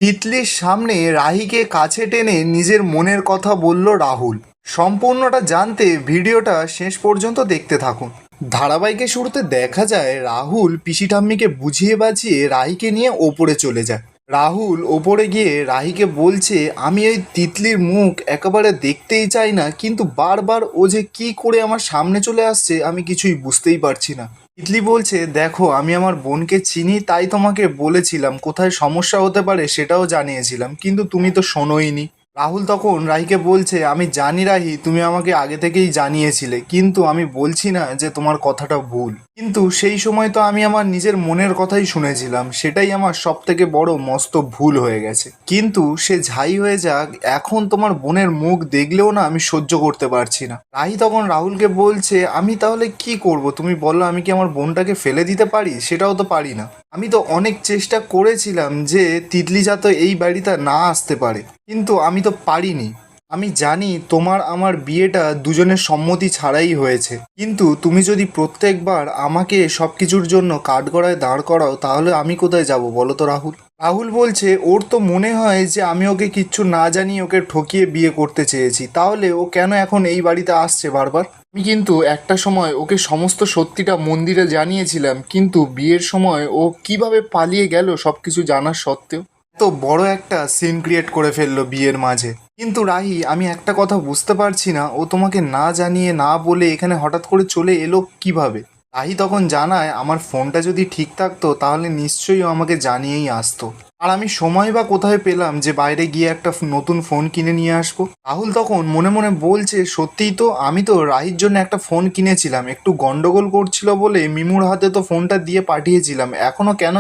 তিতলির সামনে রাহিকে কাছে টেনে নিজের মনের কথা বলল রাহুল। সম্পূর্ণটা জানতে ভিডিওটা শেষ পর্যন্ত দেখতে থাকুন। ধারাবাহিকের শুরুতে দেখা যায় রাহুল পিসি ঠাম্মিকে বুঝিয়ে বাজিয়ে রাহিকে নিয়ে ওপরে চলে যায়। রাহুল ওপরে গিয়ে রাহিকে বলছে, আমি ওই তিতলির মুখ একেবারে দেখতেই চাই না, কিন্তু বারবার ও যে কি করে আমার সামনে চলে আসছে আমি কিছুই বুঝতেই পারছি না। তিতলি বলছে, দেখো আমি আমার বোনকে চিনি, তাই তোমাকে বলেছিলাম, কোথায় সমস্যা হতে পারে সেটাও জানিয়েছিলাম, কিন্তু তুমি তো শোনোইনি। রাহুল তখন রাহিকে বলছে, আমি জানি রাহি, তুমি আমাকে আগে থেকেই জানিয়েছিলে, কিন্তু আমি বলছি না যে তোমার কথাটা ভুল, কিন্তু সেই সময় তো আমি আমার নিজের মনের কথাই শুনেছিলাম, সেটাই আমার সব থেকে বড় মস্ত ভুল হয়ে গেছে। কিন্তু সে যাই হয়ে যাক, এখন তোমার বোনের মুখ দেখলেও না আমি সহ্য করতে পারছি না। রাহি তখন রাহুলকে বলছে, আমি তাহলে কি করব তুমি বলো, আমি কি আমার বোনটাকে ফেলে দিতে পারি? সেটাও তো পারি না। আমি তো অনেক চেষ্টা করেছিলাম যে তিতলি যাতে এই বাড়িতে না আসতে পারে, কিন্তু আমি তো পারিনি। আমি জানি তোমার আমার বিয়েটা দুজনের সম্মতি ছাড়াই হয়েছে, কিন্তু তুমি যদি প্রত্যেকবার আমাকে সব কিছুর জন্য কাঠগড়ায় দাঁড় করাও, তাহলে আমি কোথায় যাব বলো তো রাহুল। রাহুল বলছে, ওর তো মনে হয় যে আমি ওকে কিচ্ছু না জানিয়ে ওকে ঠকিয়ে বিয়ে করতে চেয়েছি, তাহলে ও কেন এখন এই বাড়িতে আসছে বারবার? আমি কিন্তু একটা সময় ওকে সমস্ত সত্যিটা মন্দিরে জানিয়েছিলাম, কিন্তু বিয়ের সময় ও কিভাবে পালিয়ে গেল সব কিছু জানার সত্ত্বেও। তো বড় একটা সিন ক্রিয়েট করে ফেললো বিয়ের মাঝে। কিন্তু রাহি, আমি একটা কথা বুঝতে পারছি না, ও তোমাকে না জানিয়ে না বলে এখানে হঠাৎ করে চলে এলো কিভাবে? রাহি তখন জানায়, আমার ফোনটা যদি ঠিক থাকতো তাহলে নিশ্চয়ই ও আমাকে জানিয়েই আসতো, আর আমি সময় বা কোথায় পেলাম যে বাইরে গিয়ে একটা নতুন ফোন কিনে নিয়ে আসবো। রাহুল তখন মনে মনে বলছে, সত্যিই তো, আমি তো রাহির জন্য একটা ফোন কিনেছিলাম, একটু গন্ডগোল করছিল বলে মিমুর হাতে তো ফোনটা দিয়ে পাঠিয়েছিলাম, এখনো কেন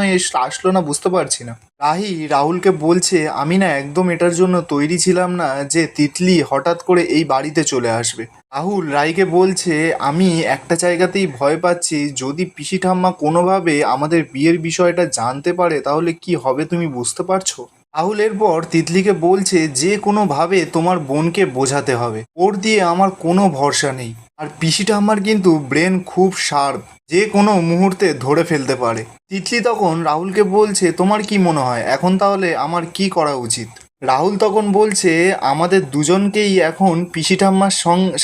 আসলো না বুঝতে পারছি না। রাহি রাহুলকে বলছে, আমি না একদম এটার জন্য তৈরি ছিলাম না যে তিতলি হঠাৎ করে এই বাড়িতে চলে আসবে। রাহুল রাহিকে বলছে, আমি একটা জায়গাতেই ভয় পাচ্ছি, যদি পিসি ঠাম্মা কোনোভাবে আমাদের বিয়ের বিষয়টা জানতে পারে তাহলে কি হবে তুমি বুঝতে পারছো? রাহুল এরপর তিতলিকে বলছে, যে কোনোভাবে তোমার বোনকে বোঝাতে হবে, ওর দিয়ে আমার কোনো ভরসা নেই, আর পিসি ঠাম্মার কিন্তু ব্রেন খুব শার্প, যে কোনো মুহূর্তে ধরে ফেলতে পারে। তিতলি তখন রাহুলকে বলছে, তোমার কি মনে হয় এখন তাহলে আমার কি করা উচিত? রাহুল তখন বলছে, আমাদের দুজনকেই এখন পিসি ঠাম্মার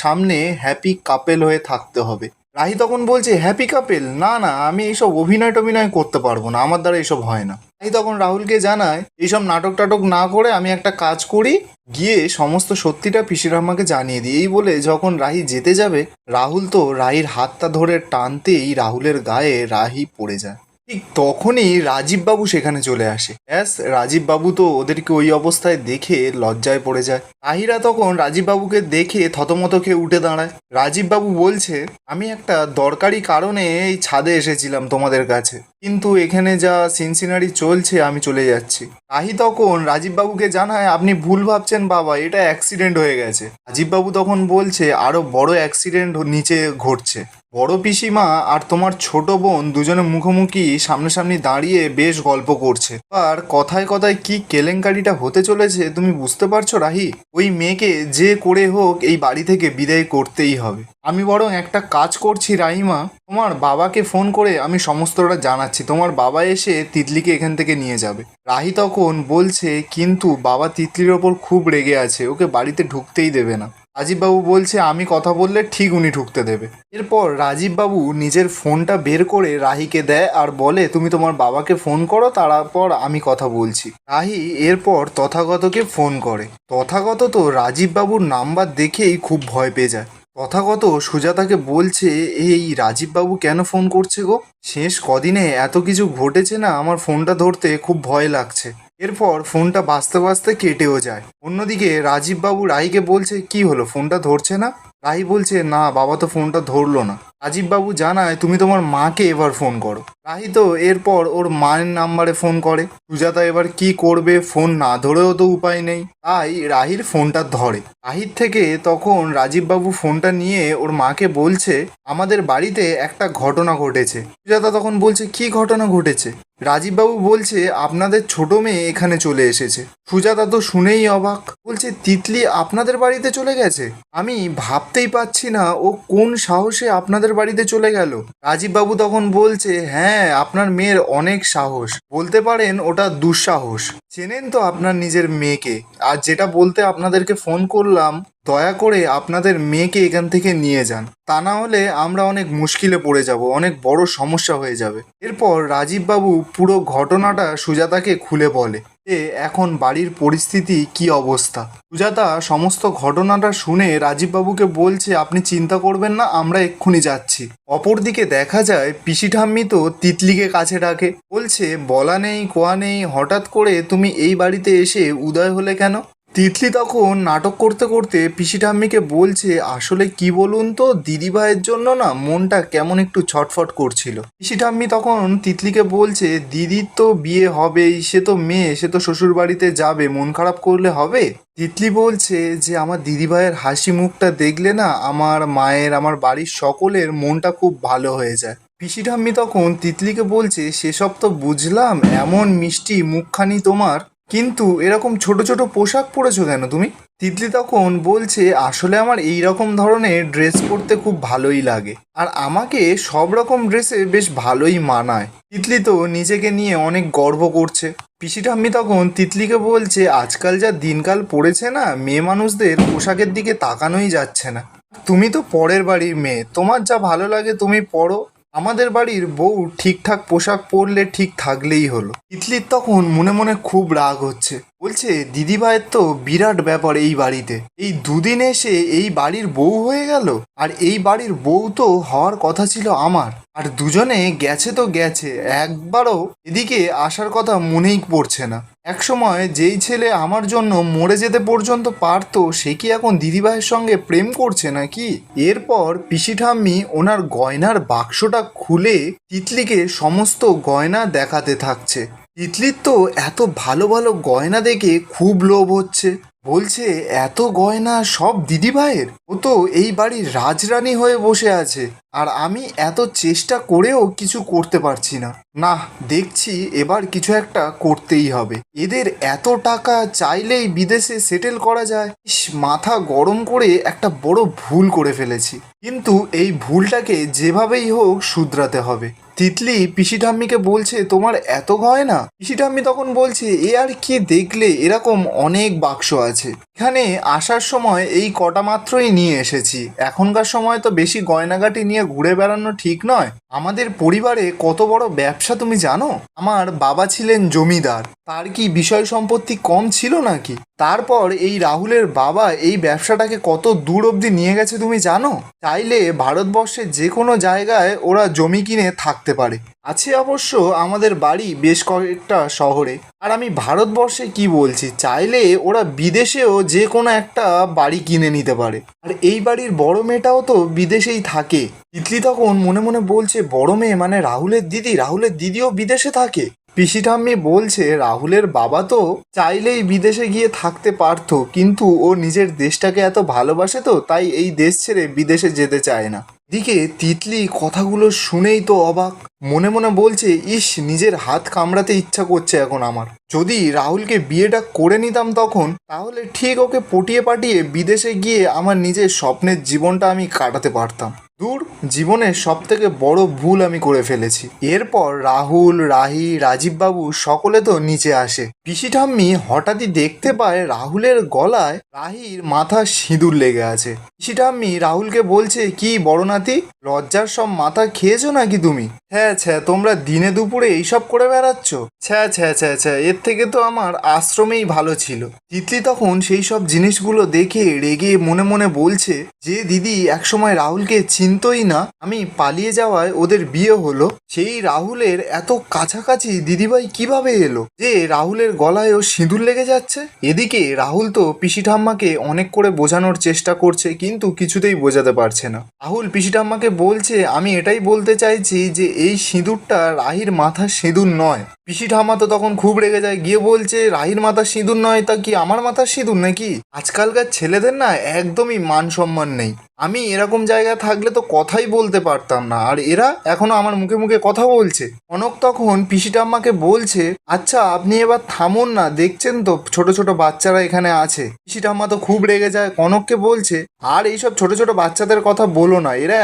সামনে হ্যাপি কাপেল হয়ে থাকতে হবে। রাহি তখন বলছে, হ্যাপি কাপেল? না না, আমি এইসব অভিনয় টভিনয় করতে পারবো না, আমার দ্বারা এসব হয় না। রাহি তখন রাহুলকে জানায়, এইসব নাটক টাটক না করে আমি একটা কাজ করি, গিয়ে সমস্ত সত্যিটা পিসি ঠাম্মাকে জানিয়ে দিই। এই বলে যখন রাহি যেতে যাবে, রাহুল তো রাহির হাতটা ধরে টানতেই রাহুলের গায়ে রাহি পড়ে যায়। ঠিক তখনই রাজীব বাবু সেখানে চলে আসে। ব্যাস, রাজীব বাবু তো ওদেরকে ওই অবস্থায় দেখে লজ্জায় পড়ে যায়। রাহিরা তখন রাজীব বাবুকে দেখে থতমত খেয়ে উঠে দাঁড়ায়। রাজীব বাবু বলছে, আমি একটা দরকারি কারণে এই ছাদে এসেছিলাম তোমাদের কাছে, কিন্তু এখানে যা সিনসিনারি চলছে আমি চলে যাচ্ছি। রাহি তখন রাজীব বাবুকে জানায়, আপনি ভুল ভাবছেন বাবা, এটা অ্যাক্সিডেন্ট হয়ে গেছে। রাজীব বাবু তখন বলছে, আরো বড় অ্যাক্সিডেন্ট নিচে ঘটছে। বড় পিসিমা আর তোমার ছোট বোন দুজনে মুখোমুখি সামনাসামনি দাঁড়িয়ে বেশ গল্প করছে। আর কথায় কথায় কি কেলেঙ্কারিটা হতে চলেছে তুমি বুঝতে পারছো রাহি? ওই মেয়েকে যে করে হোক এই বাড়ি থেকে বিদায় করতেই হবে। আমি বরং একটা কাজ করছি রাহিমা, তোমার বাবাকে ফোন করে আমি সমস্তটা জানাচ্ছি, তোমার বাবা এসে তিতলিকে এখান থেকে নিয়ে যাবে। রাহি তখন বলছে, কিন্তু বাবা তিতলির ওপর খুব রেগে আছে, ওকে বাড়িতে ঢুকতেই দেবে না। রাজীববাবু বলছে, আমি কথা বললে ঠিক উনি ঢুকতে দেবে। এরপর রাজীববাবু নিজের ফোনটা বের করে রাহিকে দেয় আর বলে, তুমি তোমার বাবাকে ফোন করো, তারপর আমি কথা বলছি। রাহি এরপর তথাগতকে ফোন করে। তথাগত তো রাজীববাবুর নাম্বার দেখেই খুব ভয় পেয়ে যায়। তথাগত সুজাতাকে বলছে, এই রাজীববাবু কেন ফোন করছে গো? শেষ কদিনে এত কিছু ঘটেছে না, আমার ফোনটা ধরতে খুব ভয় লাগছে। এরপর ফোনটা বাজতে বাজতে কেটেও যায়। অন্যদিকে রাজীববাবু রাহিকে বলছে, কি হলো, ফোনটা ধরছে না? রাহি বলছে, না বাবা তো ফোনটা ধরলো না। রাজীববাবু জানায়, তুমি তোমার মাকে এবার ফোন করো। রাহি তো এরপর ওর মায়ের নাম্বারে ফোন করে। সুজাতা এবার কি করবে, ফোন না ধরেও তো উপায় নেই, তাই রাহির ফোনটা ধরে। রাহির থেকে তখন রাজীববাবু ফোনটা নিয়ে ওর মাকে বলছে, আমাদের বাড়িতে একটা ঘটনা ঘটেছে। সুজাতা তখন বলছে, কি ঘটনা ঘটেছে? রাজীববাবু বলছে, আপনাদের ছোট মেয়ে এখানে চলে এসেছে। সুজাতা তো শুনেই অবাক, বলছে, তিতলি আপনাদের বাড়িতে চলে গেছে? আমি ভাবতেই পাচ্ছি না ও কোন সাহসে আপনাদের বাড়িতে চলে গেল? রাজীব বাবু তখন বলছে, হ্যাঁ আপনার মেয়ের অনেক সাহস, বলতে পারেন ওটা দুঃসাহস। চেনেন তো আপনার নিজের মেয়েকে, আর যেটা বলতে আপনাদেরকে ফোন করলাম, দয়া করে আপনাদের মেয়েকে এখান থেকে নিয়ে যান, তা না হলে আমরা অনেক মুশকিলে পড়ে যাব, অনেক বড় সমস্যা হয়ে যাবে। এরপর রাজীববাবু পুরো ঘটনাটা সুজাতাকে খুলে বলে যে এখন বাড়ির পরিস্থিতি কি অবস্থা। সুজাতা সমস্ত ঘটনাটা শুনে রাজীববাবুকে বলছে, আপনি চিন্তা করবেন না, আমরা এক্ষুনি যাচ্ছি। অপরদিকে দেখা যায় পিসি ঠাম্মি তো তিতলিকে কাছে ডাকে, বলছে বলা নেই কোয়া নেই, হঠাৎ করে তুমি এই বাড়িতে এসে উদয় হলে কেন? তিতলি তখন নাটক করতে করতে পিসি ঠাম্মিকে বলছে, আসলে কি বলুন তো, দিদিভাইয়ের জন্য না মনটা কেমন একটু ছটফট করছিল। পিসি ঠাম্মি তখন তিতলিকে বলছে, দিদির তো বিয়ে হবেই, সে তো মেয়ে, সে তো শ্বশুর বাড়িতে যাবে, মন খারাপ করলে হবে? তিতলি বলছে যে আমার দিদিভাইয়ের হাসি মুখটা দেখলে না আমার মায়ের, আমার বাড়ির সকলের মনটা খুব ভালো হয়ে যায়। পিসি ঠাম্মি তখন তিতলিকে বলছে, সেসব তো বুঝলাম, এমন মিষ্টি মুখখানি তোমার, কিন্তু এরকম ছোট ছোট পোশাক পরেছো কেন তুমি? তিতলি তখন বলছে, আসলে আমার এই রকম ধরনের ড্রেস পরতে খুব ভালোই লাগে, আর আমাকে সব রকম ড্রেসে বেশ ভালোই মানায়। তিতলি তো নিজেকে নিয়ে অনেক গর্ব করছে। পিসি ঠাম্মি তখন তিতলিকে বলছে, আজকাল যা দিনকাল পড়েছে না, মেয়ে মানুষদের পোশাকের দিকে তাকানোই যাচ্ছে না। তুমি তো পরের বাড়ির মেয়ে, তোমার যা ভালো লাগে তুমি পরো, আমাদের বাড়ির বউ ঠিকঠাক পোশাক পরলে ঠিক থাকলেই হলো। তিতলির তখন মনে মনে খুব রাগ হচ্ছে, বলছে দিদিভাইয়ের তো বিরাট ব্যাপার এই বাড়িতে, এই দুদিন এসে এই বাড়ির বউ হয়ে গেল, আর এই বাড়ির বউ তো হওয়ার কথা ছিল আমার, আর দুজনে গেছে তো গেছে, একবারও এদিকে আসার কথা মনেই পড়ছে না। একসময় যেই ছেলে আমার জন্য মরে যেতে পর্যন্ত পারতো, সে কি এখন দিদিভাইয়ের সঙ্গে প্রেম করছে নাকি? এরপর পিসি ঠাম্মি ওনার গয়নার বাক্সটা খুলে তিতলিকে সমস্ত গয়না দেখাতে থাকছে। তিতলির তো এত ভালো ভালো গয়না দেখে খুব লোভ হচ্ছে, বলছে এত গয়না সব দিদিভাইয়ের, ও তো এই বাড়ির রাজরানী হয়ে বসে আছে, আর আমি এত চেষ্টা করেও কিছু করতে পারছি না। না, দেখছি এবার কিছু একটা করতেই হবে, এদের এত টাকা চাইলেই বিদেশে সেটেল করা যায়। ইস, মাথা গরম করে একটা বড় ভুল করে ফেলেছি, কিন্তু এই ভুলটাকে যেভাবেই হোক শুধরাতে হবে। তিতলি পিসি ঠাম্মিকে বলছে, তোমার এত গয়না? পিসি ঠাম্মি তখন বলছে, এ আর কি দেখলে, এরকম অনেক বাক্স আছে, এখানে আসার সময় এই কটা মাত্রই নিয়ে এসেছি, এখনকার সময় তো বেশি গয়নাগাটি নিয়ে ঘুরে বেড়ানো ঠিক নয়। আমাদের পরিবারে কত বড় ব্যবসা তুমি জানো? আমার বাবা ছিলেন জমিদার, তার কি বিষয় সম্পত্তি কম ছিল নাকি? তারপর এই রাহুলের বাবা এই ব্যবসাটাকে কত দূর অবধি নিয়ে গেছে তুমি জানো? চাইলে ভারতবর্ষের যে কোনো জায়গায় ওরা জমি কিনে থাকতে পারে। আছে অবশ্য আমাদের বাড়ি বেশ কয়েকটা শহরে, আর আমি ভারতবর্ষে কি বলছি, চাইলে ওরা বিদেশেও যে কোনো একটা বাড়ি কিনে নিতে পারে, আর এই বাড়ির বড় মেয়েটাও তো বিদেশেই থাকে। তিতলি তখন মনে মনে বলছে, বড় মেয়ে মানে রাহুলের দিদি, রাহুলের দিদিও বিদেশে থাকে? পিসি ঠাম্মি বলছে, রাহুলের বাবা তো চাইলেই বিদেশে গিয়ে থাকতে পারতো, কিন্তু ও নিজের দেশটাকে এত ভালোবাসে তো, তাই এই দেশ ছেড়ে বিদেশে যেতে চায় না। এদিকে তিতলি কথাগুলো শুনেই তো অবাক, মনে মনে বলছে, ইস, নিজের হাত কামড়াতে ইচ্ছা করছে এখন আমার। যদি রাহুলকে বিয়েটা করে নিতাম তখন, তাহলে ঠিক ওকে পটিয়ে পাঠিয়ে বিদেশে গিয়ে আমার নিজের স্বপ্নের জীবনটা আমি কাটাতে পারতাম। দূর, জীবনের সব থেকে বড় ভুল আমি করে ফেলেছি। এরপর রাহুল, রাহি, রাজীববাবু সকলে তো নিচে আসে। পিসি ঠাম্মি হঠাৎই দেখতে পায় রাহুলের গলায় রাহির মাথা সিঁদুর লেগে আছে। পিসি ঠাম্মি রাহুলকে বলছে, কি বড় নাতি, লজ্জার সব মাথা খেয়েছো নাকি তুমি? হ্যাঁ ছ্যা, তোমরা দিনে দুপুরে এইসব করে বেড়াচ্ছ? ছ্যা ছ্যা ছ্যা ছ্যা, এর থেকে তো আমার আশ্রমেই ভালো ছিল। তিতলি তখন সেই সব জিনিসগুলো দেখে রেগে মনে মনে বলছে, যে দিদি একসময় রাহুলকে চিনতই না, আমি পালিয়ে যাওয়ায় ওদের বিয়ে হলো, সেই রাহুলের এত কাছাকাছি দিদিভাই কিভাবে এলো যে রাহুলের গলায় ও সিঁদুর লেগে যাচ্ছে? এদিকে রাহুল তো পিসি ঠাম্মাকে অনেক করে বোঝানোর চেষ্টা করছে, কিন্তু কিছুতেই বোঝাতে পারছে না। রাহুল পিসি ঠাম্মাকে বলছে, আমি এটাই বলতে চাইছি যে এই সিঁদুরটা রাহির মাথার সিঁদুর নয়। পিসি ঠাম্মা তো তখন খুব রেগে যায়, গিয়ে বলছে, রাহির মাথার সিঁদুর নয় তা কি আমার মাথার সিঁদুর নাকি? আজকালকার ছেলেদের না একদমই মান সম্মান নেই। আমি এরকম জায়গায় থাকলে তো কথাই বলতে পারতাম না, আর এরা এখনো আমার মুখে মুখে কথা বলছে। কনক তখন পিসি ঠাম্মাকে বলছে, আচ্ছা আপনি এবার থামুন না, দেখছেন তো ছোট ছোট বাচ্চারা এখানে আছে। পিসি ঠাম্মা তো খুব রেগে যায়, কনককে বলছে, আর এইসব ছোট ছোট বাচ্চাদের কথা বলো না, এরা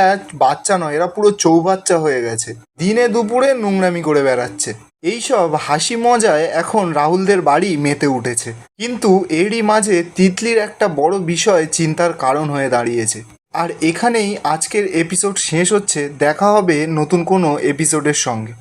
বাচ্চা নয়, এরা পুরো চৌবাচ্চা হয়ে গেছে, দিনে দুপুরে নোংরামি করে বেড়াচ্ছে। এইসব হাসি মজায় এখন রাহুলদের বাড়ি মেতে উঠেছে। কিন্তু এরই মাঝে তিতলির একটা বড় বিষয় চিন্তার কারণ হয়ে দাঁড়িয়েছে। আর এখানেই আজকের এপিসোড শেষ হচ্ছে। দেখা হবে নতুন কোনো এপিসোডের সঙ্গে।